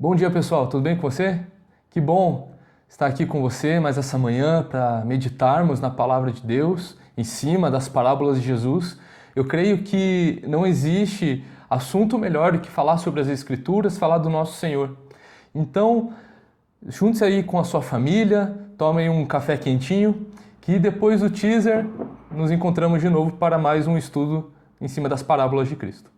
Bom dia, pessoal, tudo bem com você? Que bom estar aqui com você mais essa manhã para meditarmos na palavra de Deus, em cima das parábolas de Jesus. Eu creio que não existe assunto melhor do que falar sobre as Escrituras, falar do nosso Senhor. Então, junte-se aí com a sua família, tomem um café quentinho, que depois do teaser nos encontramos de novo para mais um estudo em cima das parábolas de Cristo.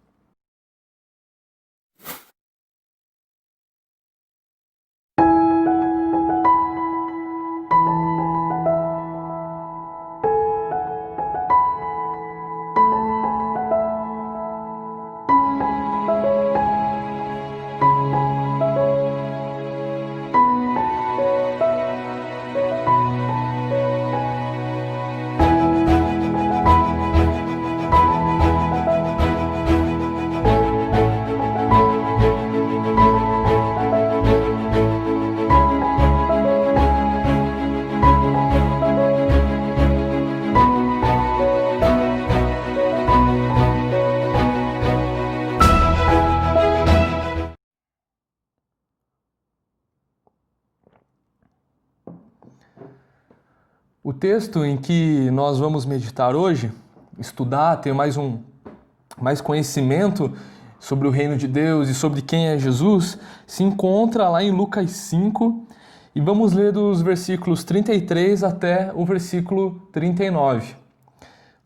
O texto em que nós vamos meditar hoje, estudar, ter mais conhecimento sobre o reino de Deus e sobre quem é Jesus, se encontra lá em Lucas 5 e vamos ler dos versículos 33 até o versículo 39.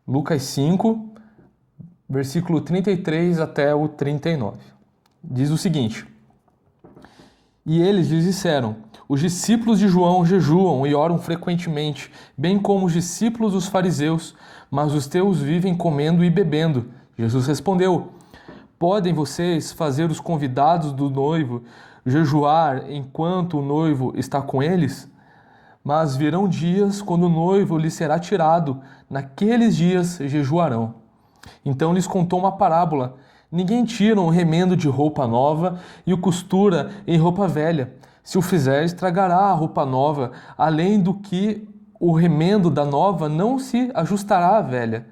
Lucas 5, versículo 33 até o 39. Diz o seguinte: E eles lhes disseram: Os discípulos de João jejuam e oram frequentemente, bem como os discípulos dos fariseus, mas os teus vivem comendo e bebendo. Jesus respondeu: Podem vocês fazer os convidados do noivo jejuar enquanto o noivo está com eles? Mas virão dias quando o noivo lhes será tirado, naqueles dias jejuarão. Então lhes contou uma parábola: Ninguém tira um remendo de roupa nova e o costura em roupa velha. Se o fizer, estragará a roupa nova, além do que o remendo da nova não se ajustará à velha.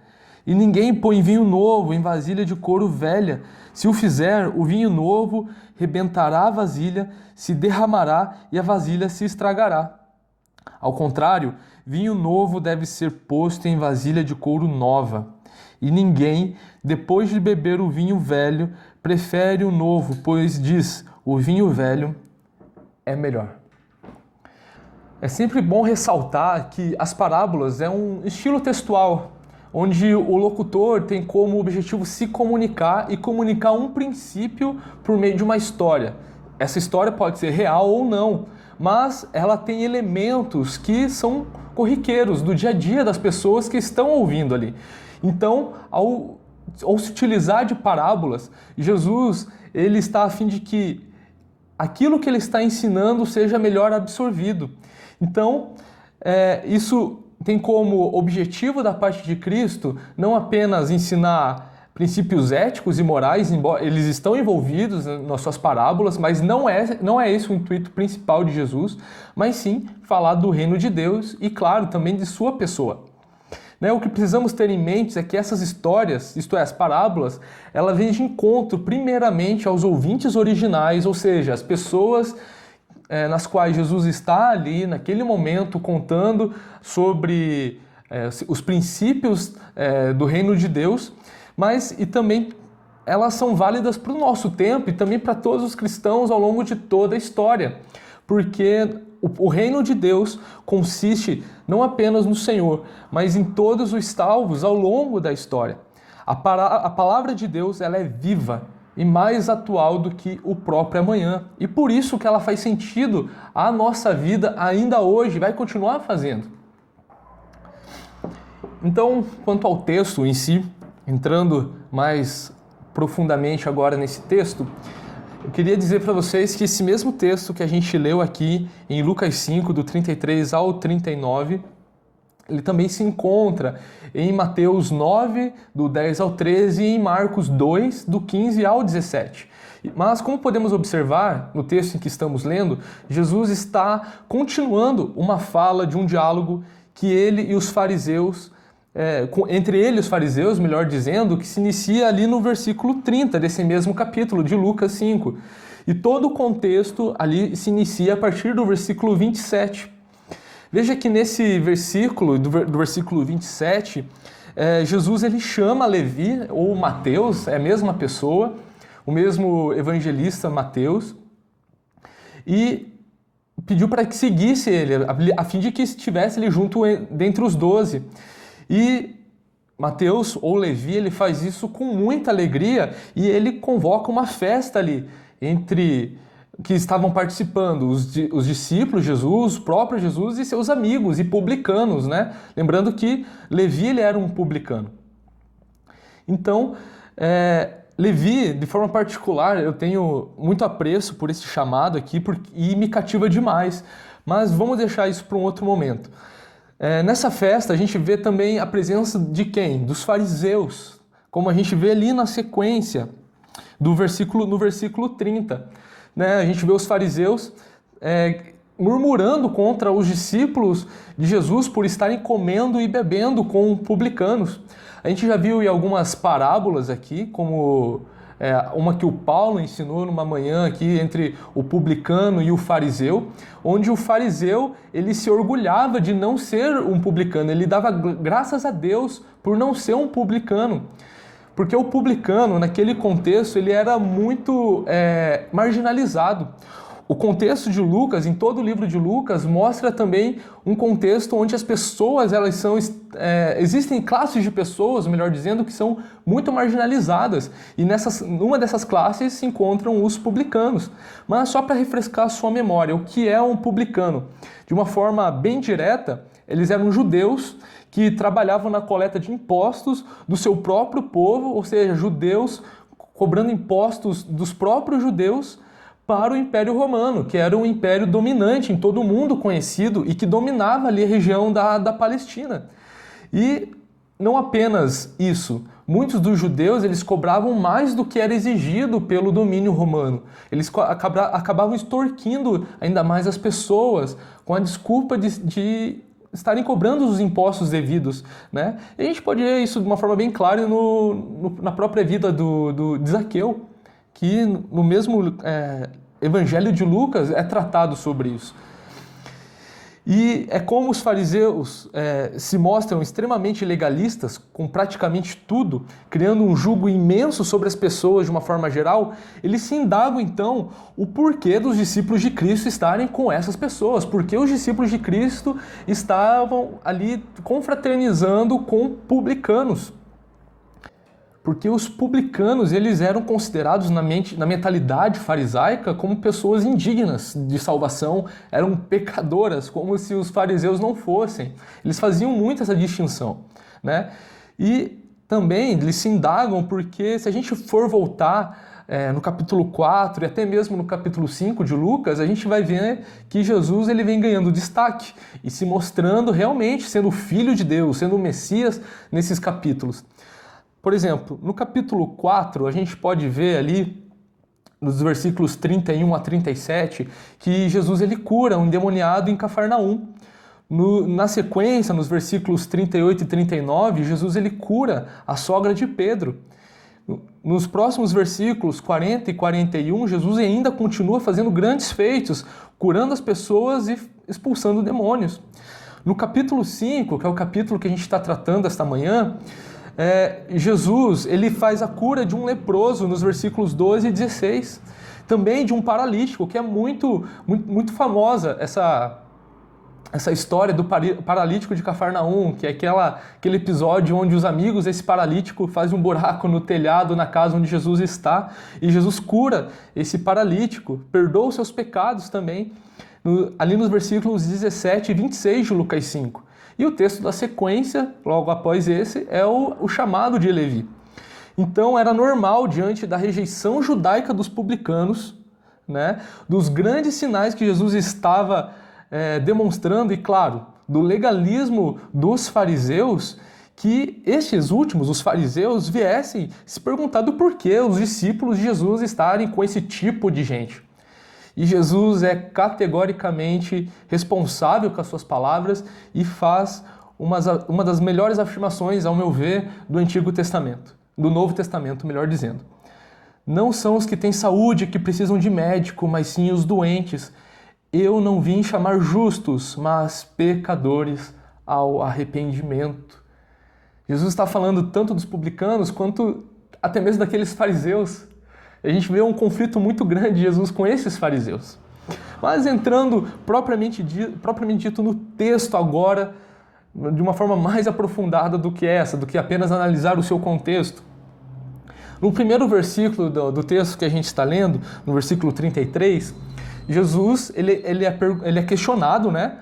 E ninguém põe vinho novo em vasilha de couro velha. Se o fizer, o vinho novo rebentará a vasilha, se derramará e a vasilha se estragará. Ao contrário, vinho novo deve ser posto em vasilha de couro nova. E ninguém, depois de beber o vinho velho, prefere o novo, pois diz: o vinho velho é melhor. É sempre bom ressaltar que as parábolas é um estilo textual, onde o locutor tem como objetivo se comunicar e comunicar um princípio por meio de uma história. Essa história pode ser real ou não, mas ela tem elementos que são corriqueiros do dia a dia das pessoas que estão ouvindo ali. Então, ao se utilizar de parábolas, Jesus ele está a fim de que aquilo que ele está ensinando seja melhor absorvido. Então, isso tem como objetivo da parte de Cristo não apenas ensinar princípios éticos e morais, embora eles estão envolvidos nas suas parábolas, mas não é esse o intuito principal de Jesus, mas sim falar do reino de Deus e, claro, também de sua pessoa. O que precisamos ter em mente é que essas histórias, isto é, as parábolas, ela vêm de encontro primeiramente aos ouvintes originais, ou seja, as pessoas nas quais Jesus está ali naquele momento contando sobre os princípios do reino de Deus, e também elas são válidas para o nosso tempo e também para todos os cristãos ao longo de toda a história, porque o reino de Deus consiste não apenas no Senhor, mas em todos os salvos ao longo da história. A palavra de Deus ela é viva e mais atual do que o próprio amanhã. E por isso que ela faz sentido à nossa vida ainda hoje, vai continuar fazendo. Então, quanto ao texto em si, entrando mais profundamente agora nesse texto, eu queria dizer para vocês que esse mesmo texto que a gente leu aqui em Lucas 5, do 33 ao 39, ele também se encontra em Mateus 9, do 10 ao 13 e em Marcos 2, do 15 ao 17. Mas como podemos observar no texto em que estamos lendo, Jesus está continuando uma fala de um diálogo que ele e os fariseus entre ele e os fariseus, melhor dizendo, que se inicia ali no versículo 30 desse mesmo capítulo de Lucas 5. E todo o contexto ali se inicia a partir do versículo 27. Veja que nesse versículo, do versículo 27, Jesus ele chama Levi, ou Mateus, é a mesma pessoa, o mesmo evangelista Mateus, e pediu para que seguisse ele, a fim de que estivesse ele junto dentre os 12. E Mateus, ou Levi, ele faz isso com muita alegria e ele convoca uma festa ali entre que estavam participando os discípulos, Jesus, o próprio Jesus e seus amigos e publicanos, né? Lembrando que Levi ele era um publicano. Então, Levi, de forma particular, eu tenho muito apreço por esse chamado aqui e me cativa demais, mas vamos deixar isso para um outro momento. Nessa festa a gente vê também a presença de quem? Dos fariseus, como a gente vê ali na sequência no versículo 30. Né? A gente vê os fariseus murmurando contra os discípulos de Jesus por estarem comendo e bebendo com publicanos. A gente já viu em algumas parábolas aqui, como uma que o Paulo ensinou numa manhã aqui entre o publicano e o fariseu, onde o fariseu ele se orgulhava de não ser um publicano, ele dava graças a Deus por não ser um publicano. Porque o publicano, naquele contexto, ele era muito marginalizado. O contexto de Lucas, em todo o livro de Lucas, mostra também um contexto onde as pessoas, existem classes de pessoas, melhor dizendo, que são muito marginalizadas. E numa dessas classes se encontram os publicanos. Mas só para refrescar a sua memória, o que é um publicano? De uma forma bem direta, eles eram judeus que trabalhavam na coleta de impostos do seu próprio povo, ou seja, judeus cobrando impostos dos próprios judeus para o Império Romano, que era um império dominante em todo o mundo conhecido e que dominava ali a região da Palestina. E não apenas isso, muitos dos judeus eles cobravam mais do que era exigido pelo domínio romano. Eles acabavam extorquindo ainda mais as pessoas com a desculpa de estarem cobrando os impostos devidos, né? E a gente pode ver isso de uma forma bem clara na própria vida de Zaqueu, que no mesmo Evangelho de Lucas é tratado sobre isso. E é como os fariseus se mostram extremamente legalistas com praticamente tudo, criando um jugo imenso sobre as pessoas de uma forma geral, eles se indagam então o porquê dos discípulos de Cristo estarem com essas pessoas, porque os discípulos de Cristo estavam ali confraternizando com publicanos. Porque os publicanos eles eram considerados na mentalidade farisaica como pessoas indignas de salvação, eram pecadoras, como se os fariseus não fossem. Eles faziam muito essa distinção, né? E também eles se indagam porque se a gente for voltar no capítulo 4 e até mesmo no capítulo 5 de Lucas, a gente vai ver que Jesus ele vem ganhando destaque e se mostrando realmente sendo o Filho de Deus, sendo o Messias nesses capítulos. Por exemplo, no capítulo 4, a gente pode ver ali, nos versículos 31 a 37, que Jesus ele cura um endemoniado em Cafarnaum. Na sequência, nos versículos 38 e 39, Jesus ele cura a sogra de Pedro. Nos próximos versículos 40 e 41, Jesus ainda continua fazendo grandes feitos, curando as pessoas e expulsando demônios. No capítulo 5, que é o capítulo que a gente está tratando esta manhã, Jesus ele faz a cura de um leproso nos versículos 12 e 16. Também de um paralítico, que é muito famosa essa história do paralítico de Cafarnaum, que é aquele episódio onde os amigos desse paralítico fazem um buraco no telhado na casa onde Jesus está, e Jesus cura esse paralítico, perdoa os seus pecados também, ali nos versículos 17 e 26 de Lucas 5. E o texto da sequência, logo após esse, é o chamado de Levi. Então era normal, diante da rejeição judaica dos publicanos, né, dos grandes sinais que Jesus estava demonstrando, e claro, do legalismo dos fariseus, que estes últimos, os fariseus, viessem se perguntar do porquê os discípulos de Jesus estarem com esse tipo de gente. E Jesus é categoricamente responsável com as suas palavras e faz uma das melhores afirmações, ao meu ver, do Antigo Testamento, do Novo Testamento, melhor dizendo. Não são os que têm saúde que precisam de médico, mas sim os doentes. Eu não vim chamar justos, mas pecadores ao arrependimento. Jesus está falando tanto dos publicanos quanto até mesmo daqueles fariseus. A gente vê um conflito muito grande de Jesus com esses fariseus. Mas entrando propriamente dito no texto agora, de uma forma mais aprofundada do que essa, do que apenas analisar o seu contexto. No primeiro versículo do texto que a gente está lendo, no versículo 33, Jesus ele é questionado, né,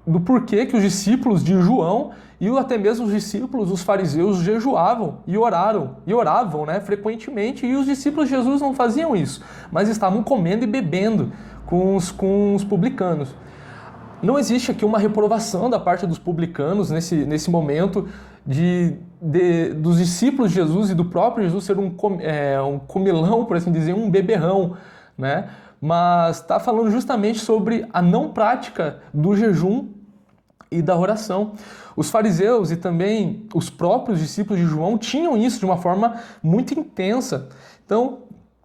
do porquê que os discípulos de João e até mesmo os discípulos, os fariseus, jejuavam e oravam, né, frequentemente, e os discípulos de Jesus não faziam isso, mas estavam comendo e bebendo com os publicanos. Não existe aqui uma reprovação da parte dos publicanos nesse momento dos discípulos de Jesus e do próprio Jesus ser um comilão, por assim dizer, um beberrão, né? Mas está falando justamente sobre a não prática do jejum e da oração. Os fariseus e também os próprios discípulos de João tinham isso de uma forma muito intensa. Então,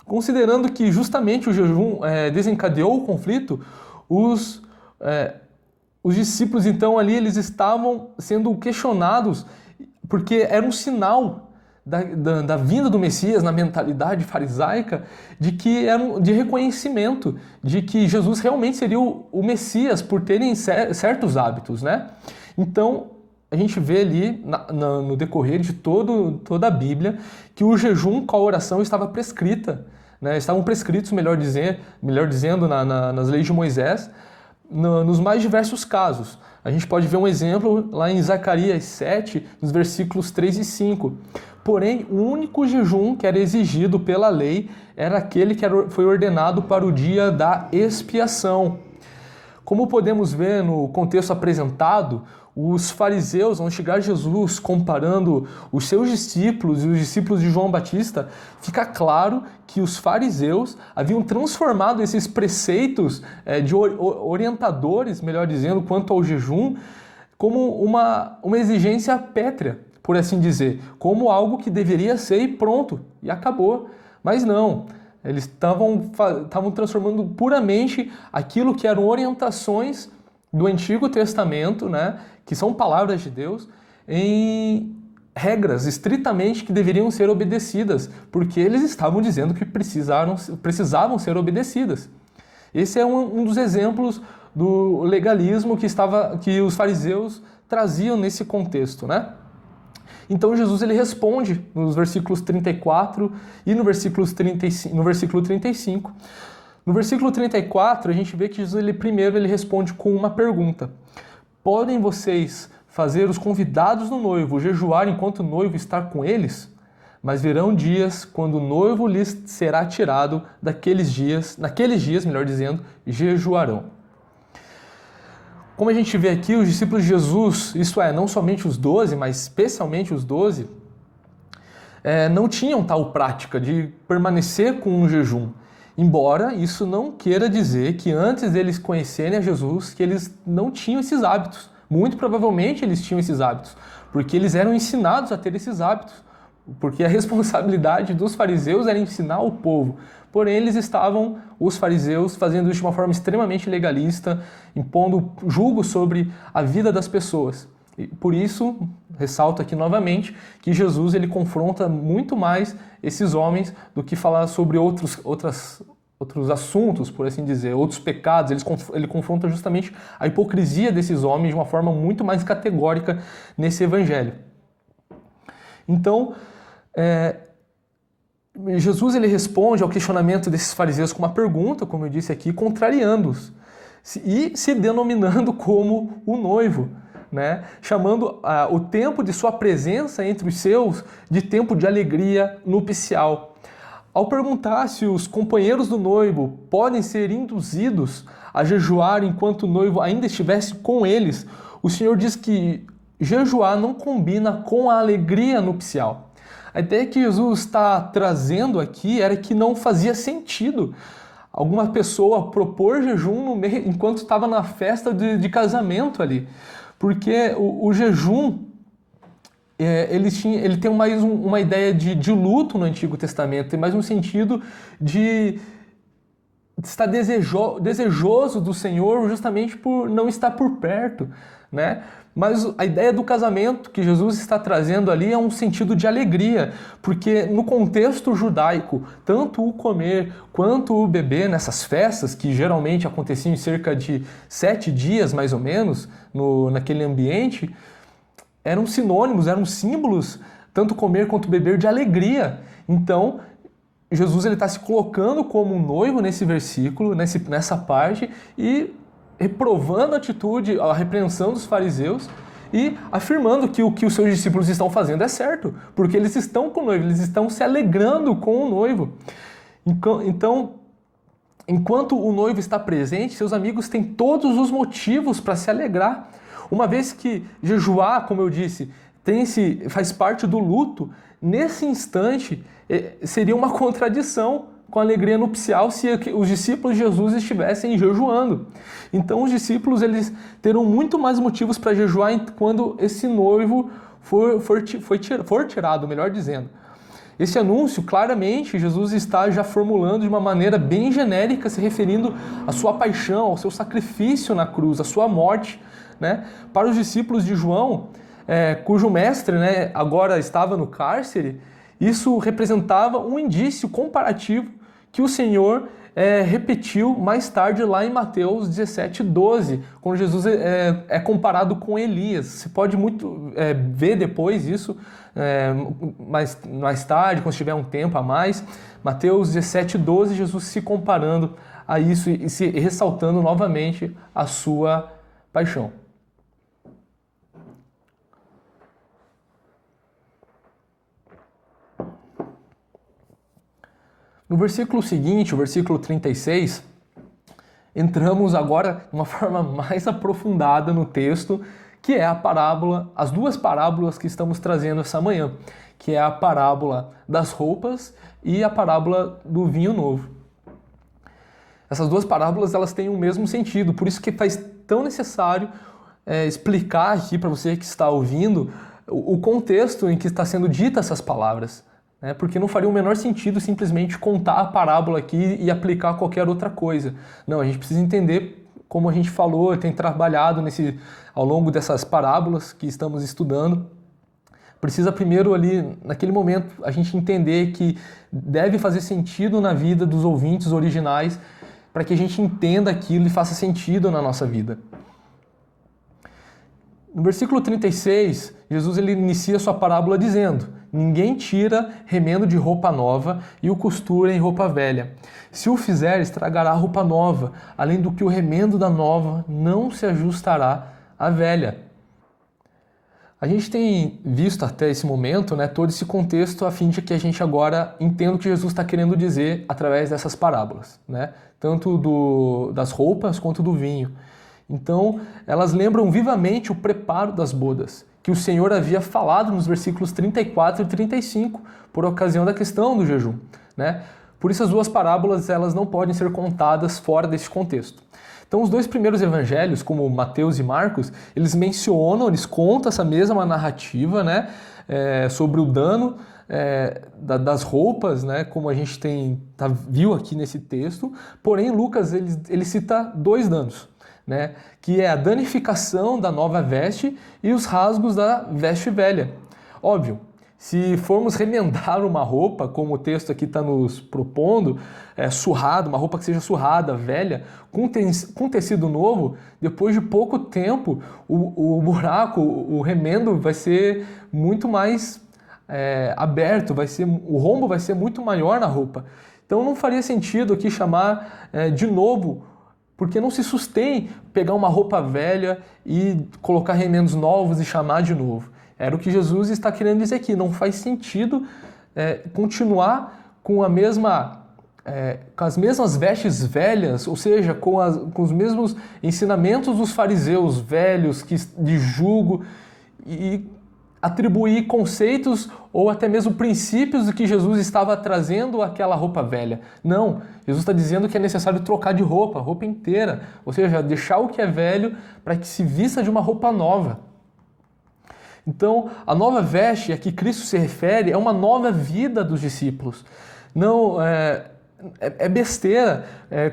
considerando que justamente o jejum desencadeou o conflito, os discípulos, então, ali, eles estavam sendo questionados porque era um sinal da vinda do Messias na mentalidade farisaica, de reconhecimento de que Jesus realmente seria o Messias por terem certos hábitos, né? Então, a gente vê ali no decorrer de toda a Bíblia que o jejum com a oração estava prescrita, né? Estavam prescritos, melhor dizendo, nas leis de Moisés, nos mais diversos casos. A gente pode ver um exemplo lá em Zacarias 7, nos versículos 3 e 5. Porém, o único jejum que era exigido pela lei era aquele que foi ordenado para o dia da expiação. Como podemos ver no contexto apresentado, os fariseus, ao chegar a Jesus comparando os seus discípulos e os discípulos de João Batista, fica claro que os fariseus haviam transformado esses preceitos de orientadores, melhor dizendo, quanto ao jejum, como uma exigência pétrea, por assim dizer, como algo que deveria ser e pronto, e acabou. Mas não, eles estavam transformando puramente aquilo que eram orientações do Antigo Testamento, né, que são palavras de Deus, em regras estritamente que deveriam ser obedecidas, porque eles estavam dizendo que precisavam ser obedecidas. Esse é um dos exemplos do legalismo que os fariseus traziam nesse contexto, né? Então Jesus ele responde nos versículos 34 e no versículo 35. No versículo 34, a gente vê que Jesus primeiro responde com uma pergunta. Podem vocês fazer os convidados do noivo jejuar enquanto o noivo está com eles? Mas virão dias quando o noivo lhes será tirado naqueles dias, melhor dizendo, jejuarão. Como a gente vê aqui, os discípulos de Jesus, isso é, não somente os 12, mas especialmente os 12, não tinham tal prática de permanecer com um jejum. Embora isso não queira dizer que antes deles conhecerem a Jesus, que eles não tinham esses hábitos. Muito provavelmente eles tinham esses hábitos, porque eles eram ensinados a ter esses hábitos, porque a responsabilidade dos fariseus era ensinar o povo. Porém, os fariseus, fazendo isso de uma forma extremamente legalista, impondo julgo sobre a vida das pessoas. E por isso, ressalto aqui novamente, que Jesus ele confronta muito mais esses homens do que falar sobre outros assuntos, por assim dizer, outros pecados. Ele confronta justamente a hipocrisia desses homens de uma forma muito mais categórica nesse evangelho. Então, Jesus ele responde ao questionamento desses fariseus com uma pergunta, como eu disse aqui, contrariando-os e se denominando como o noivo, né? Chamando o tempo de sua presença entre os seus de tempo de alegria nupcial. Ao perguntar se os companheiros do noivo podem ser induzidos a jejuar enquanto o noivo ainda estivesse com eles, o Senhor diz que jejuar não combina com a alegria nupcial. A ideia que Jesus está trazendo aqui era que não fazia sentido alguma pessoa propor jejum enquanto estava na festa de casamento ali. Porque o jejum ele tem mais uma ideia de luto no Antigo Testamento, tem mais um sentido de estar desejoso do Senhor justamente por não estar por perto, né? Mas a ideia do casamento que Jesus está trazendo ali é um sentido de alegria, porque no contexto judaico, tanto o comer quanto o beber nessas festas, que geralmente aconteciam em cerca de 7 dias mais ou menos, naquele ambiente, eram sinônimos, eram símbolos, tanto comer quanto beber, de alegria. Então, Jesus está se colocando como um noivo nesse versículo, nessa parte, e reprovando a repreensão dos fariseus e afirmando que o que os seus discípulos estão fazendo é certo, porque eles estão com o noivo, eles estão se alegrando com o noivo. Então, enquanto o noivo está presente, seus amigos têm todos os motivos para se alegrar. Uma vez que jejuar, como eu disse, faz parte do luto, nesse instante seria uma contradição com a alegria nupcial se os discípulos de Jesus estivessem jejuando. Então os discípulos eles terão muito mais motivos para jejuar quando esse noivo for tirado, melhor dizendo. Esse anúncio, claramente, Jesus está já formulando de uma maneira bem genérica, se referindo à sua paixão, ao seu sacrifício na cruz, à sua morte, né? Para os discípulos de João, cujo mestre, né, agora estava no cárcere, isso representava um indício comparativo que o Senhor repetiu mais tarde lá em Mateus 17:12, quando Jesus é comparado com Elias. Você pode ver depois isso, mais tarde, quando tiver um tempo a mais. Mateus 17:12, Jesus se comparando a isso e se ressaltando novamente a sua paixão. No versículo seguinte, o versículo 36, entramos agora de uma forma mais aprofundada no texto, que é as duas parábolas que estamos trazendo essa manhã, que é a parábola das roupas e a parábola do vinho novo. Essas duas parábolas elas têm o mesmo sentido, por isso que faz tão necessário explicar aqui para você que está ouvindo o contexto em que está sendo dita essas palavras. Porque não faria o menor sentido simplesmente contar a parábola aqui e aplicar qualquer outra coisa. Não, a gente precisa entender, como a gente falou, tem trabalhado ao longo dessas parábolas que estamos estudando. Precisa primeiro ali, naquele momento, a gente entender que deve fazer sentido na vida dos ouvintes originais para que a gente entenda aquilo e faça sentido na nossa vida. No versículo 36, Jesus ele inicia sua parábola dizendo: ninguém tira remendo de roupa nova e o costura em roupa velha. Se o fizer, estragará a roupa nova, além do que o remendo da nova não se ajustará à velha. A gente tem visto até esse momento, todo esse contexto a fim de que a gente agora entenda o que Jesus está querendo dizer através dessas parábolas, tanto das roupas quanto do vinho. Então, elas lembram vivamente o preparo das bodas, que o Senhor havia falado nos versículos 34 e 35, por ocasião da questão do jejum. Por isso as duas parábolas elas não podem ser contadas fora desse contexto. Então os dois primeiros evangelhos, como Mateus e Marcos, eles contam essa mesma narrativa, sobre o dano das roupas, como a gente viu aqui nesse texto. Porém, Lucas ele cita dois danos, que é a danificação da nova veste e os rasgos da veste velha. Óbvio, se formos remendar uma roupa, como o texto aqui está nos propondo, uma roupa que seja surrada, velha, com tecido novo, depois de pouco tempo, o buraco, o remendo vai ser muito mais aberto, o rombo vai ser muito maior na roupa. Então não faria sentido aqui chamar de novo, porque não se sustém pegar uma roupa velha e colocar remendos novos e chamar de novo. Era o que Jesus está querendo dizer aqui. Não faz sentido continuar com as mesmas vestes velhas, ou seja, com os mesmos ensinamentos dos fariseus velhos, de jugo, e atribuir conceitos ou até mesmo princípios do que Jesus estava trazendo àquela roupa velha. Não, Jesus está dizendo que é necessário trocar de roupa inteira, ou seja, deixar o que é velho para que se vista de uma roupa nova. Então, a nova veste a que Cristo se refere é uma nova vida dos discípulos. Não é besteira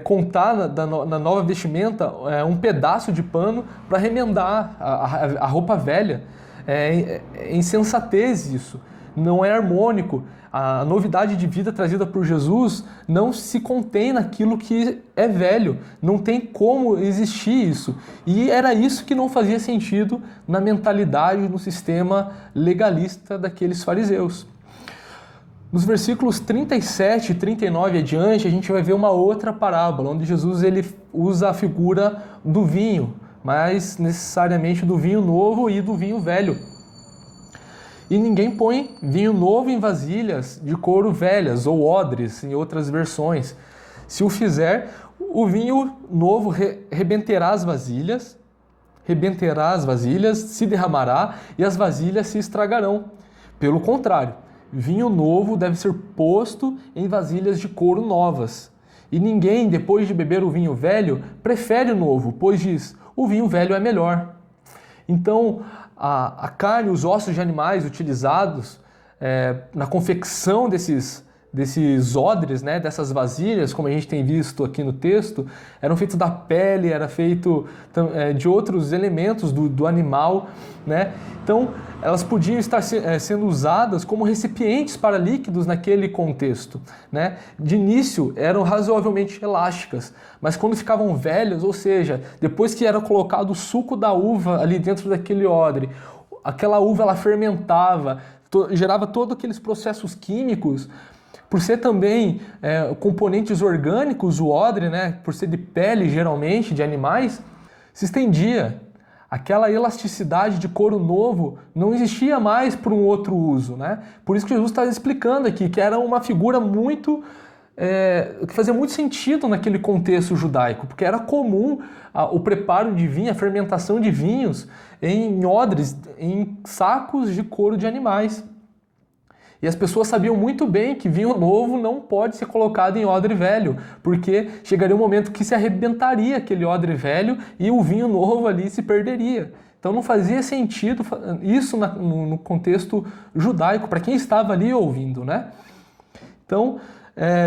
contar na nova vestimenta um pedaço de pano para remendar a roupa velha. É insensatez isso. Não é harmônico. A novidade de vida trazida por Jesus não se contém naquilo que é velho. Não tem como existir isso. E era isso que não fazia sentido na mentalidade, no sistema legalista daqueles fariseus. Nos versículos 37 e 39 adiante, a gente vai ver uma outra parábola, onde Jesus ele usa a figura do vinho, mas necessariamente do vinho novo e do vinho velho. E ninguém põe vinho novo em vasilhas de couro velhas ou odres, em outras versões. Se o fizer, o vinho novo rebentará as vasilhas, se derramará e as vasilhas se estragarão. Pelo contrário, vinho novo deve ser posto em vasilhas de couro novas. E ninguém, depois de beber o vinho velho, prefere o novo, pois diz, o vinho velho é melhor. Então, a carne, os ossos de animais utilizados na confecção desses odres, né, dessas vasilhas, como a gente tem visto aqui no texto, eram feitos da pele, era feito de outros elementos do animal, né? Então, elas podiam estar sendo usadas como recipientes para líquidos naquele contexto, né? De início, eram razoavelmente elásticas, mas quando ficavam velhas, ou seja, depois que era colocado o suco da uva ali dentro daquele odre, aquela uva ela fermentava, gerava todos aqueles processos químicos. Por ser também componentes orgânicos, o odre, né, por ser de pele geralmente, de animais, se estendia. Aquela elasticidade de couro novo não existia mais para um outro uso, né? Por isso que Jesus está explicando aqui que era uma figura muito... que fazia muito sentido naquele contexto judaico, porque era comum o preparo de vinho, a fermentação de vinhos em odres, em sacos de couro de animais. E as pessoas sabiam muito bem que vinho novo não pode ser colocado em odre velho, porque chegaria um momento que se arrebentaria aquele odre velho e o vinho novo ali se perderia. Então não fazia sentido isso no contexto judaico, para quem estava ali ouvindo, né? Então,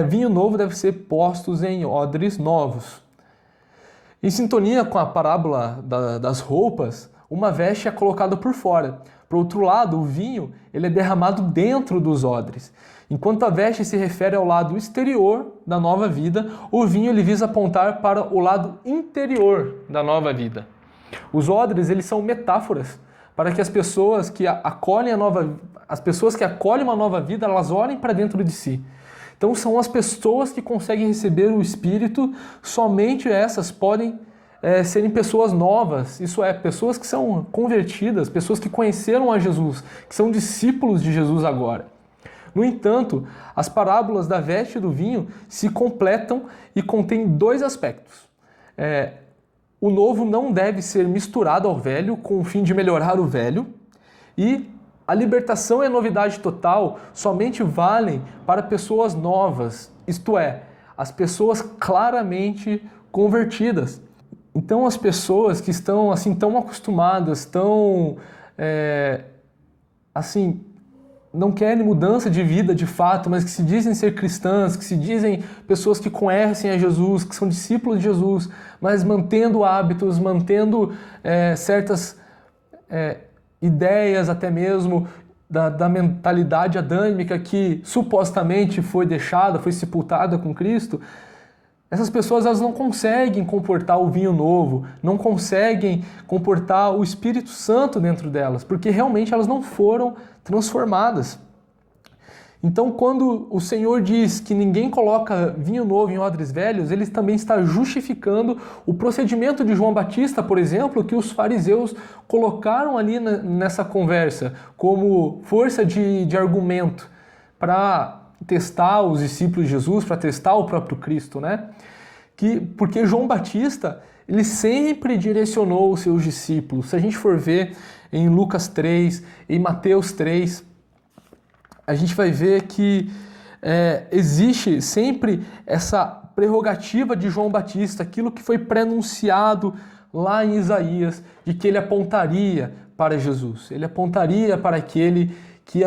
vinho novo deve ser postos em odres novos. Em sintonia com a parábola das roupas, uma veste é colocada por fora. Por outro lado, o vinho ele é derramado dentro dos odres. Enquanto a veste se refere ao lado exterior da nova vida, o vinho ele visa apontar para o lado interior da nova vida. Os odres eles são metáforas para que as pessoas que acolhem uma nova vida, elas olhem para dentro de si. Então são as pessoas que conseguem receber o Espírito, somente essas podem serem pessoas novas, isso é, pessoas que são convertidas, pessoas que conheceram a Jesus, que são discípulos de Jesus agora. No entanto, as parábolas da veste e do vinho se completam e contêm dois aspectos. O novo não deve ser misturado ao velho com o fim de melhorar o velho, e a libertação e a novidade total somente valem para pessoas novas, isto é, as pessoas claramente convertidas. Então as pessoas que estão assim tão acostumadas, não querem mudança de vida de fato, mas que se dizem ser cristãs, que se dizem pessoas que conhecem a Jesus, que são discípulos de Jesus, mas mantendo hábitos, mantendo certas ideias até mesmo da mentalidade adâmica que supostamente foi deixada, foi sepultada com Cristo. Essas pessoas elas não conseguem comportar o vinho novo, não conseguem comportar o Espírito Santo dentro delas, porque realmente elas não foram transformadas. Então, quando o Senhor diz que ninguém coloca vinho novo em odres velhos, ele também está justificando o procedimento de João Batista, por exemplo, que os fariseus colocaram ali nessa conversa como força de argumento para testar os discípulos de Jesus, para testar o próprio Cristo, né? Porque João Batista, ele sempre direcionou os seus discípulos. Se a gente for ver em Lucas 3, em Mateus 3, a gente vai ver que existe sempre essa prerrogativa de João Batista, aquilo que foi prenunciado lá em Isaías, de que ele apontaria para Jesus, ele apontaria para aquele que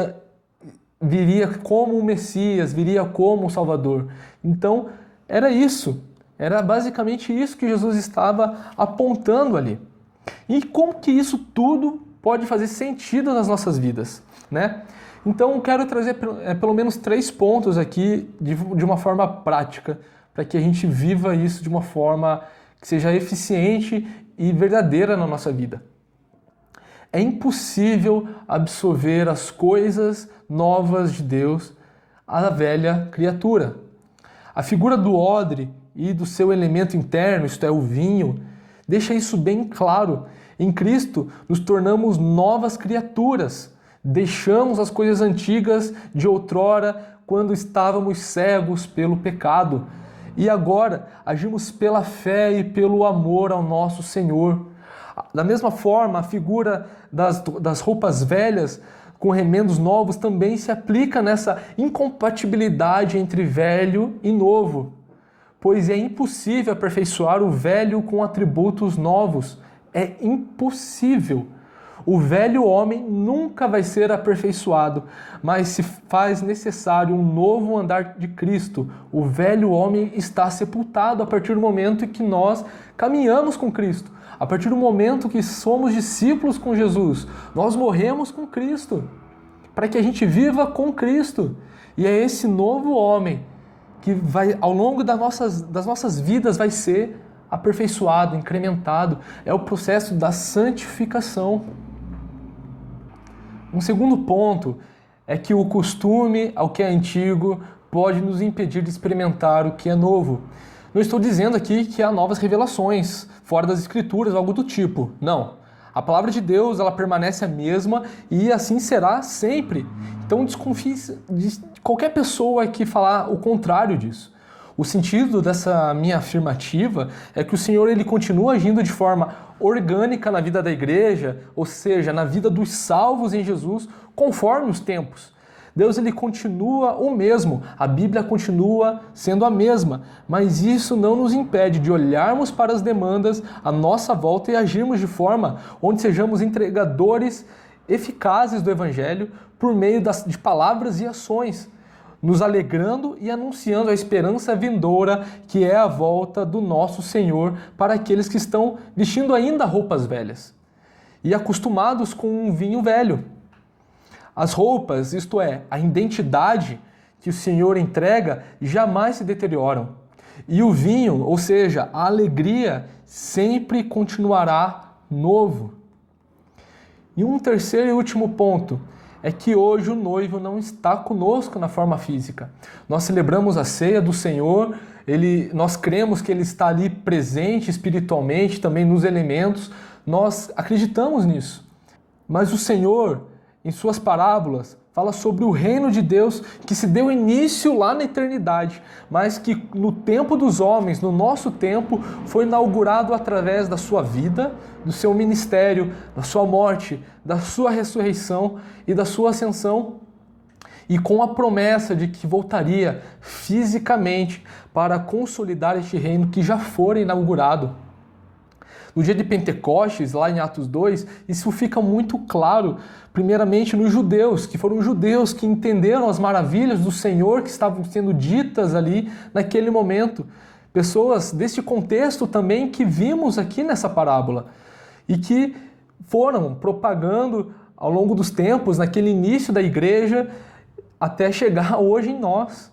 viria como o Messias, viria como o Salvador. Então, era isso. Era basicamente isso que Jesus estava apontando ali. E como que isso tudo pode fazer sentido nas nossas vidas, né? Então, eu quero trazer pelo menos 3 pontos aqui de uma forma prática, para que a gente viva isso de uma forma que seja eficiente e verdadeira na nossa vida. É impossível absorver as coisas novas de Deus à velha criatura. A figura do odre e do seu elemento interno, isto é, o vinho, deixa isso bem claro. Em Cristo, nos tornamos novas criaturas. Deixamos as coisas antigas de outrora, quando estávamos cegos pelo pecado. E agora agimos pela fé e pelo amor ao nosso Senhor. Da mesma forma, a figura das roupas velhas com remendos novos também se aplica nessa incompatibilidade entre velho e novo, pois é impossível aperfeiçoar o velho com atributos novos. É impossível. O velho homem nunca vai ser aperfeiçoado, mas se faz necessário um novo andar de Cristo. O velho homem está sepultado a partir do momento em que nós caminhamos com Cristo. A partir do momento que somos discípulos com Jesus, nós morremos com Cristo, para que a gente viva com Cristo. E é esse novo homem que vai, ao longo das nossas vidas, vai ser aperfeiçoado, incrementado. É o processo da santificação. Um segundo ponto é que o costume ao que é antigo pode nos impedir de experimentar o que é novo. Não estou dizendo aqui que há novas revelações fora das Escrituras, algo do tipo. Não. A palavra de Deus, ela permanece a mesma e assim será sempre. Então desconfie de qualquer pessoa que falar o contrário disso. O sentido dessa minha afirmativa é que o Senhor ele continua agindo de forma orgânica na vida da igreja, ou seja, na vida dos salvos em Jesus, conforme os tempos. Deus ele continua o mesmo, a Bíblia continua sendo a mesma, mas isso não nos impede de olharmos para as demandas à nossa volta e agirmos de forma onde sejamos entregadores eficazes do Evangelho por meio de palavras e ações, nos alegrando e anunciando a esperança vindoura que é a volta do nosso Senhor para aqueles que estão vestindo ainda roupas velhas e acostumados com um vinho velho. As roupas, isto é, a identidade que o Senhor entrega, jamais se deterioram. E o vinho, ou seja, a alegria, sempre continuará novo. E um terceiro e último ponto é que hoje o noivo não está conosco na forma física. Nós celebramos a ceia do Senhor, nós cremos que Ele está ali presente espiritualmente, também nos elementos, nós acreditamos nisso. Mas o Senhor, em suas parábolas, fala sobre o reino de Deus que se deu início lá na eternidade, mas que no tempo dos homens, no nosso tempo, foi inaugurado através da sua vida, do seu ministério, da sua morte, da sua ressurreição e da sua ascensão, e com a promessa de que voltaria fisicamente para consolidar este reino que já fora inaugurado. No dia de Pentecostes, lá em Atos 2, isso fica muito claro, primeiramente nos judeus, que foram os judeus que entenderam as maravilhas do Senhor que estavam sendo ditas ali naquele momento. Pessoas deste contexto também que vimos aqui nessa parábola e que foram propagando ao longo dos tempos, naquele início da igreja, até chegar hoje em nós.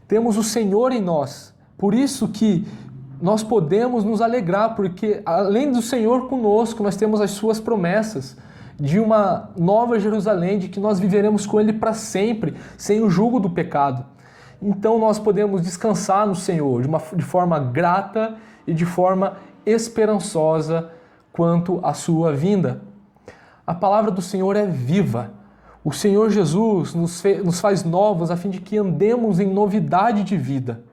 Temos o Senhor em nós, por isso que nós podemos nos alegrar, porque além do Senhor conosco, nós temos as suas promessas de uma nova Jerusalém, de que nós viveremos com Ele para sempre, sem o jugo do pecado. Então nós podemos descansar no Senhor de forma grata e de forma esperançosa quanto à sua vinda. A palavra do Senhor é viva. O Senhor Jesus nos faz novos a fim de que andemos em novidade de vida.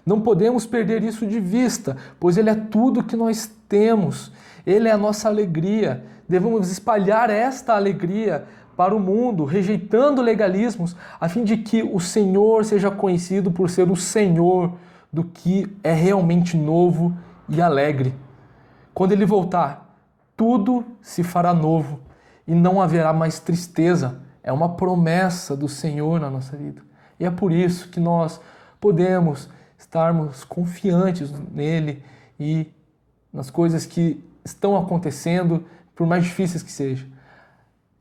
Não podemos perder isso de vista, pois Ele é tudo que nós temos. Ele é a nossa alegria. Devemos espalhar esta alegria para o mundo, rejeitando legalismos, a fim de que o Senhor seja conhecido por ser o Senhor do que é realmente novo e alegre. Quando Ele voltar, tudo se fará novo e não haverá mais tristeza. É uma promessa do Senhor na nossa vida. E é por isso que nós podemos estarmos confiantes nele e nas coisas que estão acontecendo, por mais difíceis que sejam.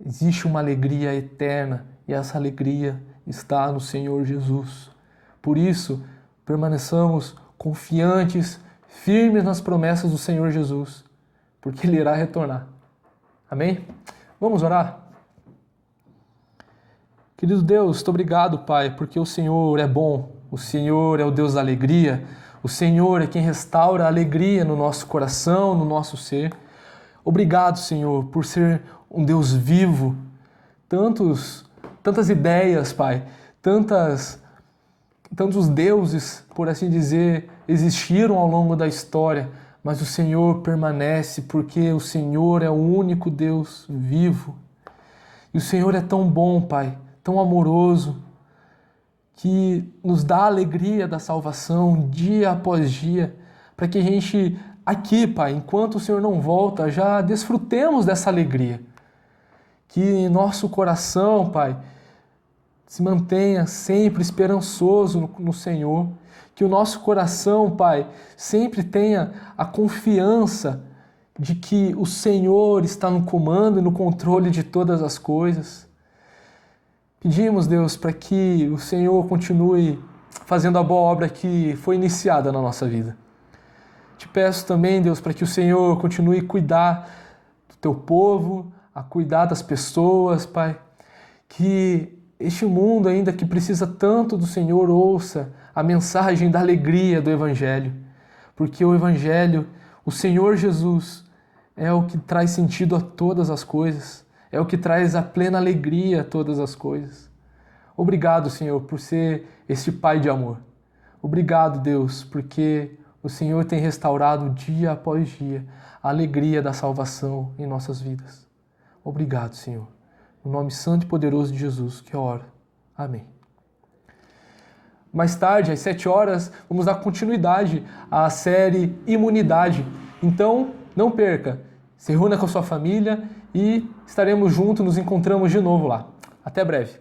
Existe uma alegria eterna e essa alegria está no Senhor Jesus. Por isso, permaneçamos confiantes, firmes nas promessas do Senhor Jesus, porque Ele irá retornar. Amém? Vamos orar? Querido Deus, muito obrigado, Pai, porque o Senhor é bom, o Senhor é o Deus da alegria, o Senhor é quem restaura a alegria no nosso coração, no nosso ser. Obrigado, Senhor, por ser um Deus vivo. Tantas ideias, Pai, tantos deuses, por assim dizer, existiram ao longo da história, mas o Senhor permanece porque o Senhor é o único Deus vivo. E o Senhor é tão bom, Pai, tão amoroso, que nos dá a alegria da salvação dia após dia, para que a gente aqui, Pai, enquanto o Senhor não volta, já desfrutemos dessa alegria. Que nosso coração, Pai, se mantenha sempre esperançoso no Senhor. Que o nosso coração, Pai, sempre tenha a confiança de que o Senhor está no comando e no controle de todas as coisas. Pedimos, Deus, para que o Senhor continue fazendo a boa obra que foi iniciada na nossa vida. Te peço também, Deus, para que o Senhor continue a cuidar do teu povo, a cuidar das pessoas, Pai. Que este mundo ainda que precisa tanto do Senhor ouça a mensagem da alegria do Evangelho. Porque o Evangelho, o Senhor Jesus, é o que traz sentido a todas as coisas. É o que traz a plena alegria a todas as coisas. Obrigado, Senhor, por ser esse Pai de amor. Obrigado, Deus, porque o Senhor tem restaurado dia após dia a alegria da salvação em nossas vidas. Obrigado, Senhor. No nome santo e poderoso de Jesus que eu oro. Amém. Mais tarde, às 7 horas, vamos dar continuidade à série Imunidade. Então, não perca. Se reúna com a sua família e estaremos juntos, nos encontramos de novo lá. Até breve.